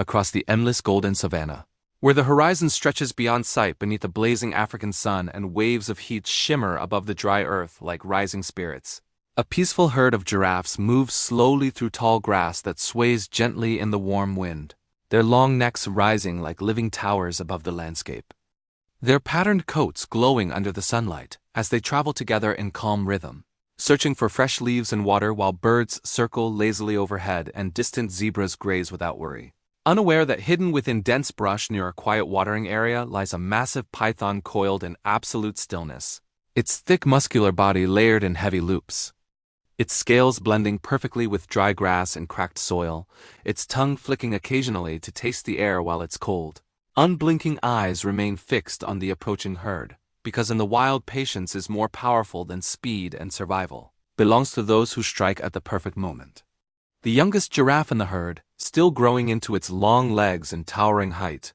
across the endless golden savannah, where the horizon stretches beyond sight beneath a blazing African sun and waves of heat shimmer above the dry earth like rising spirits. A peaceful herd of giraffes moves slowly through tall grass that sways gently in the warm wind, their long necks rising like living towers above the landscape. Their patterned coats glowing under the sunlight as they travel together in calm rhythm, searching for fresh leaves and water while birds circle lazily overhead and distant zebras graze without worry. Unaware that hidden within dense brush near a quiet watering area lies a massive python coiled in absolute stillness, its thick muscular body layered in heavy loops, its scales blending perfectly with dry grass and cracked soil, its tongue flicking occasionally to taste the air while it's cold. Unblinking eyes remain fixed on the approaching herd, because in the wild patience is more powerful than speed, and survival belongs to those who strike at the perfect moment. The youngest giraffe in the herd, still growing into its long legs and towering height,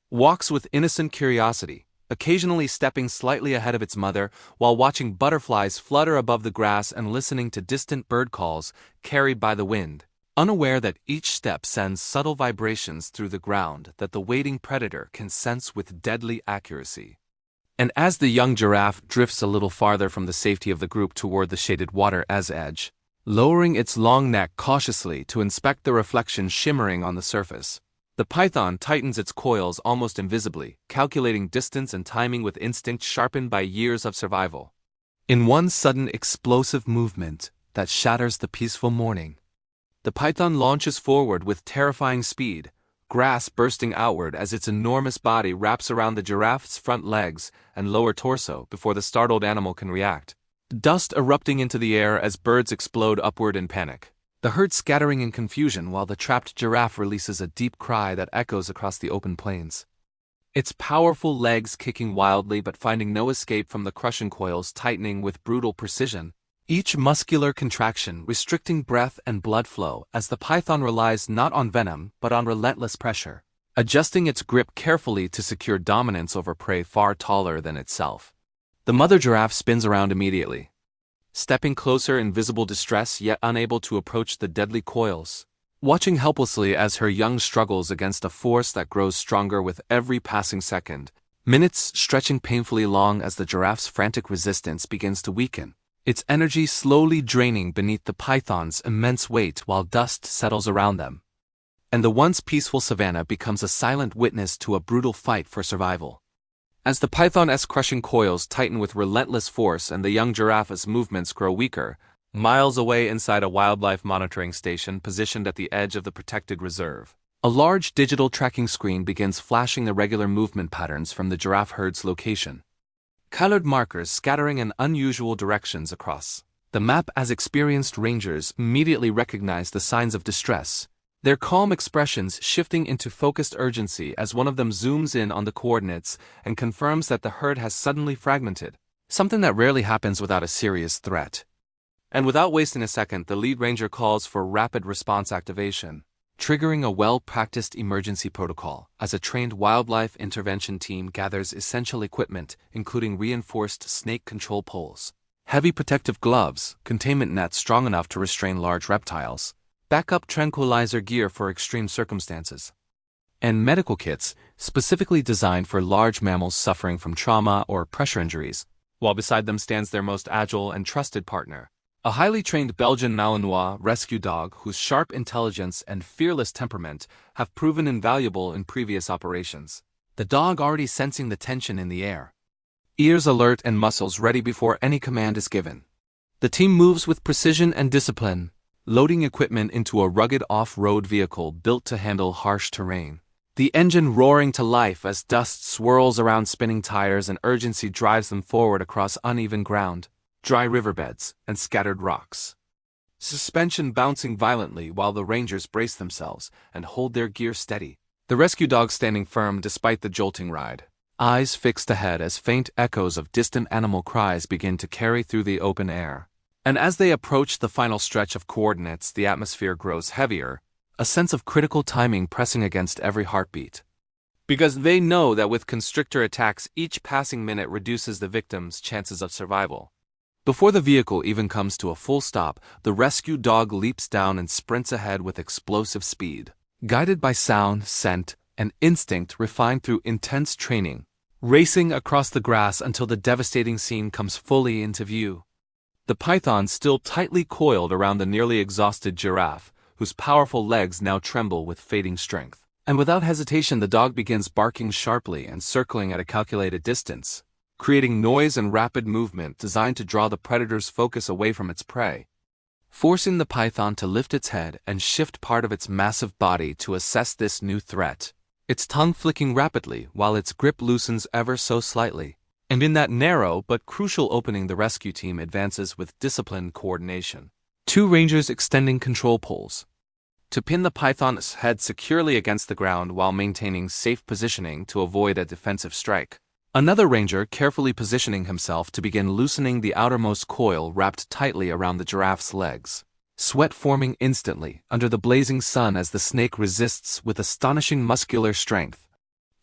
walks with innocent curiosity, occasionally stepping slightly ahead of its mother while watching butterflies flutter above the grass and listening to distant bird calls carried by the wind, unaware that each step sends subtle vibrations through the ground that the waiting predator can sense with deadly accuracy. And as the young giraffe drifts a little farther from the safety of the group toward the shaded water's edge, lowering its long neck cautiously to inspect the reflection shimmering on the surface, the python tightens its coils almost invisibly, calculating distance and timing with instinct sharpened by years of survival. In one sudden explosive movement that shatters the peaceful morning, the python launches forward with terrifying speed, grass bursting outward as its enormous body wraps around the giraffe's front legs and lower torso before the startled animal can react. Dust erupting into the air as birds explode upward in panic, the herd scattering in confusion while the trapped giraffe releases a deep cry that echoes across the open plains. Its powerful legs kicking wildly but finding no escape from the crushing coils tightening with brutal precision, each muscular contraction restricting breath and blood flow as the python relies not on venom but on relentless pressure, adjusting its grip carefully to secure dominance over prey far taller than itself. The mother giraffe spins around immediately, stepping closer in visible distress yet unable to approach the deadly coils, watching helplessly as her young struggles against a force that grows stronger with every passing second, minutes stretching painfully long as the giraffe's frantic resistance begins to weaken, its energy slowly draining beneath the python's immense weight while dust settles around them. And the once peaceful savannah becomes a silent witness to a brutal fight for survival. As the python's crushing coils tighten with relentless force and the young giraffe's movements grow weaker, miles away inside a wildlife monitoring station positioned at the edge of the protected reserve, a large digital tracking screen begins flashing irregular movement patterns from the giraffe herd's location. Colored markers scattering in unusual directions across the map as experienced rangers immediately recognize the signs of distress, their calm expressions shifting into focused urgency as one of them zooms in on the coordinates and confirms that the herd has suddenly fragmented, something that rarely happens without a serious threat. And without wasting a second, the lead ranger calls for rapid response activation, triggering a well-practiced emergency protocol as a trained wildlife intervention team gathers essential equipment including reinforced snake control poles, heavy protective gloves, containment nets strong enough to restrain large reptiles, backup tranquilizer gear for extreme circumstances, and medical kits specifically designed for large mammals suffering from trauma or pressure injuries, while beside them stands their most agile and trusted partner, a highly trained Belgian Malinois rescue dog whose sharp intelligence and fearless temperament have proven invaluable in previous operations. The dog already sensing the tension in the air, ears alert and muscles ready before any command is given. The team moves with precision and discipline, loading equipment into a rugged off-road vehicle built to handle harsh terrain, the engine roaring to life as dust swirls around spinning tires and urgency drives them forward across uneven ground, dry riverbeds, and scattered rocks. Suspension bouncing violently while the rangers brace themselves and hold their gear steady, the rescue dog standing firm despite the jolting ride, eyes fixed ahead as faint echoes of distant animal cries begin to carry through the open air. And as they approach the final stretch of coordinates, the atmosphere grows heavier, a sense of critical timing pressing against every heartbeat. Because they know that with constrictor attacks, each passing minute reduces the victim's chances of survival. Before the vehicle even comes to a full stop, the rescue dog leaps down and sprints ahead with explosive speed, Guided by sound, scent, and instinct refined through intense training, racing across the grass until the devastating scene comes fully into view. The python still tightly coiled around the nearly exhausted giraffe, whose powerful legs now tremble with fading strength. And without hesitation the dog begins barking sharply and circling at a calculated distance, creating noise and rapid movement designed to draw the predator's focus away from its prey. Forcing the python to lift its head and shift part of its massive body to assess this new threat, its tongue flicking rapidly while its grip loosens ever so slightly. And in that narrow but crucial opening the rescue team advances with disciplined coordination. 2 rangers extending control poles to pin the python's head securely against the ground while maintaining safe positioning to avoid a defensive strike. Another ranger carefully positioning himself to begin loosening the outermost coil wrapped tightly around the giraffe's legs. Sweat forming instantly under the blazing sun as the snake resists with astonishing muscular strength,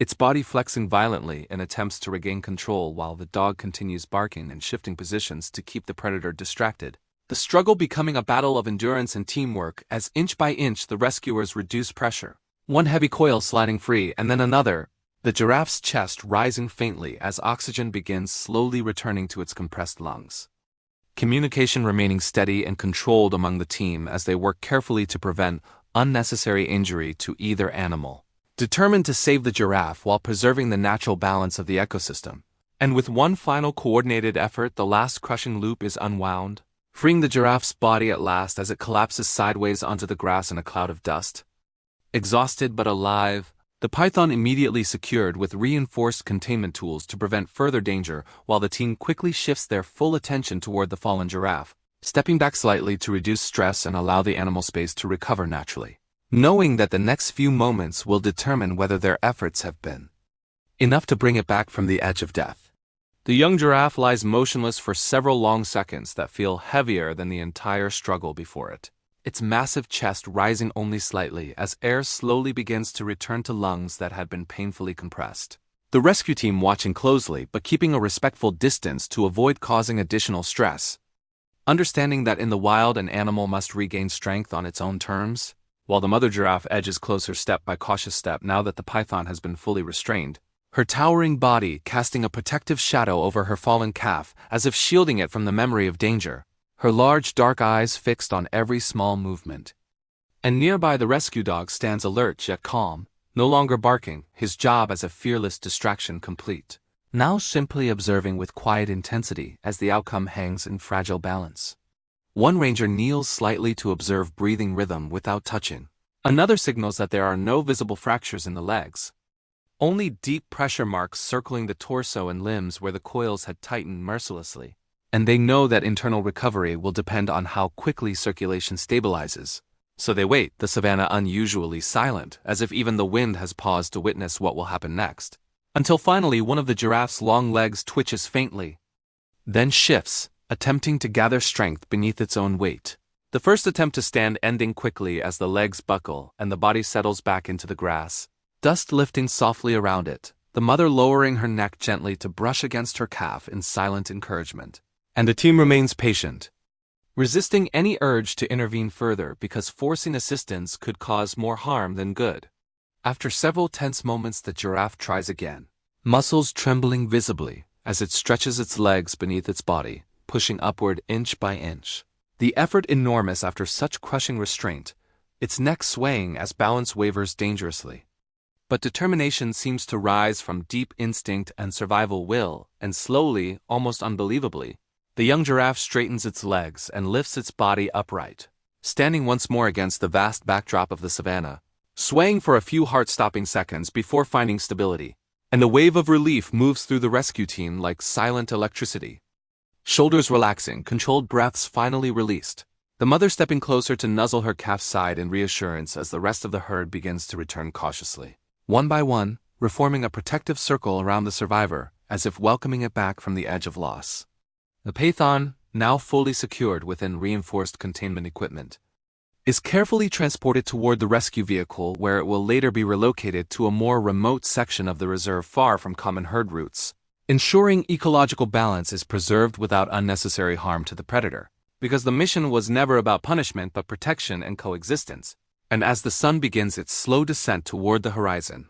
its body flexing violently in attempts to regain control while the dog continues barking and shifting positions to keep the predator distracted. The struggle becoming a battle of endurance and teamwork as inch by inch the rescuers reduce pressure. One heavy coil sliding free and then another, the giraffe's chest rising faintly as oxygen begins slowly returning to its compressed lungs. Communication remaining steady and controlled among the team as they work carefully to prevent unnecessary injury to either animal. Determined to save the giraffe while preserving the natural balance of the ecosystem. And with one final coordinated effort, the last crushing loop is unwound, freeing the giraffe's body at last as it collapses sideways onto the grass in a cloud of dust. Exhausted but alive, the python immediately secured with reinforced containment tools to prevent further danger while the team quickly shifts their full attention toward the fallen giraffe, stepping back slightly to reduce stress and allow the animal space to recover naturally, knowing that the next few moments will determine whether their efforts have been enough to bring it back from the edge of death. The young giraffe lies motionless for several long seconds that feel heavier than the entire struggle before it, its massive chest rising only slightly as air slowly begins to return to lungs that had been painfully compressed. The rescue team watching closely but keeping a respectful distance to avoid causing additional stress, understanding that in the wild an animal must regain strength on its own terms, while the mother giraffe edges closer step by cautious step now that the python has been fully restrained, her towering body casting a protective shadow over her fallen calf as if shielding it from the memory of danger, her large dark eyes fixed on every small movement. And nearby the rescue dog stands alert yet calm, no longer barking, his job as a fearless distraction complete, now simply observing with quiet intensity as the outcome hangs in fragile balance. One ranger kneels slightly to observe breathing rhythm without touching. Another signals that there are no visible fractures in the legs, only deep pressure marks circling the torso and limbs where the coils had tightened mercilessly. And they know that internal recovery will depend on how quickly circulation stabilizes. So they wait, the savannah unusually silent, as if even the wind has paused to witness what will happen next. Until finally one of the giraffe's long legs twitches faintly, then shifts, attempting to gather strength beneath its own weight. The first attempt to stand ending quickly as the legs buckle and the body settles back into the grass, dust lifting softly around it, the mother lowering her neck gently to brush against her calf in silent encouragement. And the team remains patient, resisting any urge to intervene further because forcing assistance could cause more harm than good. After several tense moments the giraffe tries again, muscles trembling visibly as it stretches its legs beneath its body, pushing upward inch by inch. The effort enormous after such crushing restraint, its neck swaying as balance wavers dangerously. But determination seems to rise from deep instinct and survival will, and slowly, almost unbelievably, the young giraffe straightens its legs and lifts its body upright, standing once more against the vast backdrop of the savannah, swaying for a few heart-stopping seconds before finding stability, and a wave of relief moves through the rescue team like silent electricity. Shoulders relaxing, controlled breaths finally released, the mother stepping closer to nuzzle her calf's side in reassurance as the rest of the herd begins to return cautiously. One by one, reforming a protective circle around the survivor, as if welcoming it back from the edge of loss. The python, now fully secured within reinforced containment equipment, is carefully transported toward the rescue vehicle where it will later be relocated to a more remote section of the reserve far from common herd routes, ensuring ecological balance is preserved without unnecessary harm to the predator. Because the mission was never about punishment but protection and coexistence, And as the sun begins its slow descent toward the horizon,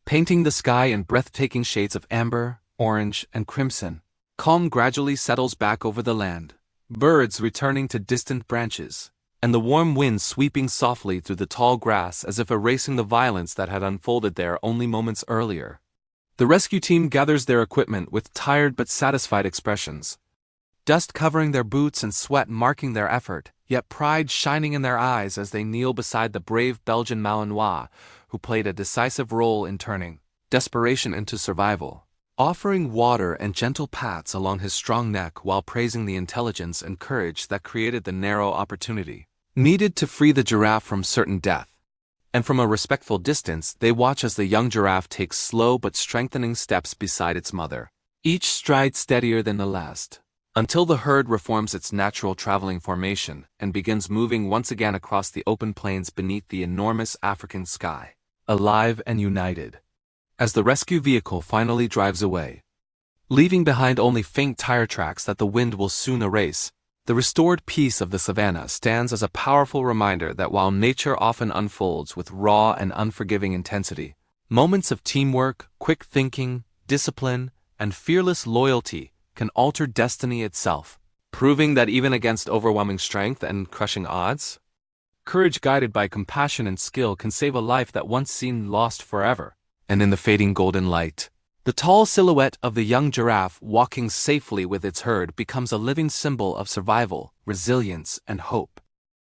painting the sky in breathtaking shades of amber, orange, and crimson, calm gradually settles back over the land, birds returning to distant branches, and the warm wind sweeping softly through the tall grass as if erasing the violence that had unfolded there only moments earlier. The rescue team gathers their equipment with tired but satisfied expressions, dust covering their boots and sweat marking their effort, yet pride shining in their eyes as they kneel beside the brave Belgian Malinois, who played a decisive role in turning desperation into survival, offering water and gentle pats along his strong neck while praising the intelligence and courage that created the narrow opportunity needed to free the giraffe from certain death. And from a respectful distance they watch as the young giraffe takes slow but strengthening steps beside its mother, each stride steadier than the last, until the herd reforms its natural traveling formation and begins moving once again across the open plains beneath the enormous African sky, alive and united. As the rescue vehicle finally drives away, leaving behind only faint tire tracks that the wind will soon erase, the restored peace of the savannah stands as a powerful reminder that while nature often unfolds with raw and unforgiving intensity, moments of teamwork, quick thinking, discipline, and fearless loyalty can alter destiny itself, proving that even against overwhelming strength and crushing odds, courage guided by compassion and skill can save a life that once seemed lost forever. And in the fading golden light, the tall silhouette of the young giraffe walking safely with its herd becomes a living symbol of survival, resilience, and hope.